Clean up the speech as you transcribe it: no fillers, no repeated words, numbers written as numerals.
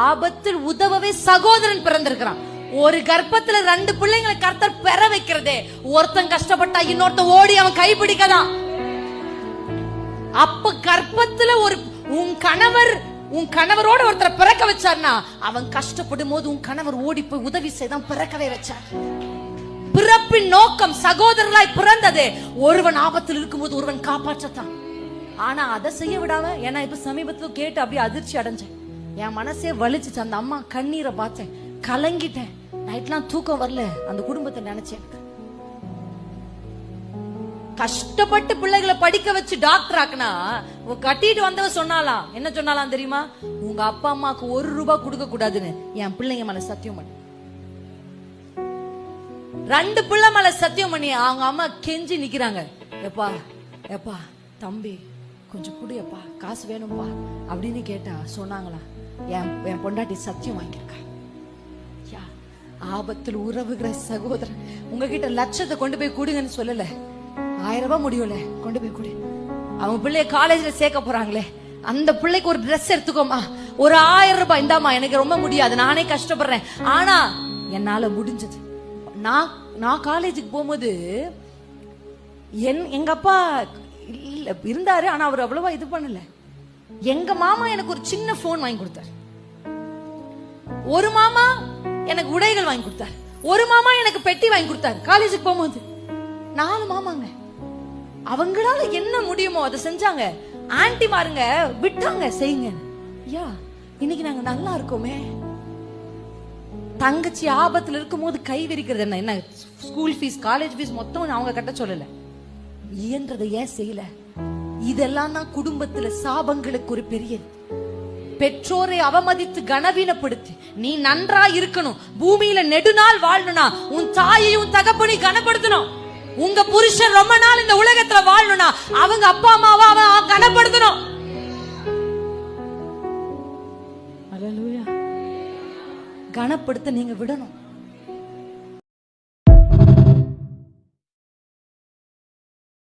ஆபத்தில் உதவவே சகோதரன் பிறந்திருக்கிறான். ஒரு கர்ப்பத்துல 2 பிள்ளைங்களை கர்த்தர் பெற வைக்கிறதே, ஒருத்தன் கஷ்டப்பட்டா இன்னொருத்தன் ஓடி அவன் கைப்பிடிக்கதான். அப்ப கர்ப்பத்துல உன் கணவரோட ஒருத்தரை பிறக்க வச்சார்னா, அவன் கஷ்டப்படும் போது உன் கணவர் ஓடி போய் உதவி செய்தான் பிறக்கவே வச்சார். பிறப்பின் நோக்கம் சகோதரர்களாய் பிறந்ததே ஒருவன் ஆபத்தில் இருக்கும்போது ஒருவன் காப்பாற்றத்தான். ஆனா அதை செய்ய விடாம, ஏன்னா இப்ப சமீபத்துல கேட்டு அப்படியே அதிர்ச்சி அடைஞ்சேன். என் மனசே வலிச்சுச்சு. அந்த அம்மா கண்ணீரை பார்த்தேன், கலங்கிட்டேன். நைட்லாம் தூக்கம் வரல அந்த குடும்பத்தை நினைச்சேன். கஷ்டப்பட்டு பிள்ளைகளை படிக்க வச்சு டாக்டர் ஆக்குனா, கட்டிட்டு வந்தவ சொன்னாலாம், என்ன சொன்னாலாம் தெரியுமா? உங்க அப்பா அம்மாக்கு 1 ரூபாய் கொடுக்க கூடாதுன்னு என் பிள்ளைங்க மேல சத்தியம் பண்ணி, 2 பிள்ளை மேல சத்தியம் பண்ணி அவங்க அம்மா கெஞ்சி நிக்கிறாங்க. எப்பா எப்பா தம்பி கொஞ்சம் குடியப்பா, காசு வேணும்பா அப்படின்னு கேட்டா சொன்னாங்களா, என் பொண்டாட்டி சத்தியம் வாங்கியிருக்கா. ஆபத்தில் உறவுகிற சகோதரன் உங்ககிட்ட லட்சத்தை கொண்டு போய் குடுங்கன்னு சொல்லல, 1000 ரூபாய் முடியல கொண்டு போய் குடி. அவங்க பிள்ளைய காலேஜ்ல சேர்க்க போறாங்களே, அந்த பிள்ளைக்கு ஒரு ட்ரெஸ் எடுத்துக்கோமா, ஒரு 1000 ரூபாய் இந்தாமா, எனக்கு ரொம்ப முடியாது, நானே கஷ்டப்படுறேன், ஆனா என்னால முடிஞ்சது. நான் காலேஜுக்கு போகும்போது எங்க அப்பா இருந்தாரு, ஆனா அவர் அவ்வளவா இது பண்ணல. எங்க மாமா எனக்கு ஒரு சின்ன போன் வாங்கி கொடுத்தார், ஒரு மாமா எனக்கு உடைகள் வாங்கி கொடுத்தார், ஒரு மாமா எனக்கு பெட்டி வாங்கி கொடுத்தார். காலேஜுக்கு போகும்போது 4 மாமாங்க. அவங்களால என்ன முடியுமோ அதை செஞ்சாங்க. ஆன்டி மாருங்க விட்டாங்க செய்யுங்க. இன்னைக்கு நாங்க நல்லா இருக்கோமே. தங்கச்சி ஆபத்துல இருக்கும் போது கை விரிக்கிறது என்ன? ஸ்கூல் ஃபீஸ், காலேஜ் ஃபீஸ் மொத்தம் அவங்க கட்ட சொல்லல, இயன்றதை ஏன் செய்யல? இதெல்லாம் தான் குடும்பத்துல சாபங்களுக்கு ஒரு பெரிய. பெற்றோரை அவமதித்து கனவீனப்படுத்தி நீ நன்றா இருக்கணும், பூமியில நெடுநாள் வாழணும்னா உன் தாயையும் தகப்பனையும் கனப்படுத்தணும். உங்க புருஷன் ரொம்ப நாள் இந்த உலகத்துல வாழணும்னா அவங்க அப்பா அம்மாவை அவன் கனப்படுத்தணும். கனப்படுத்த நீங்க விடணும்.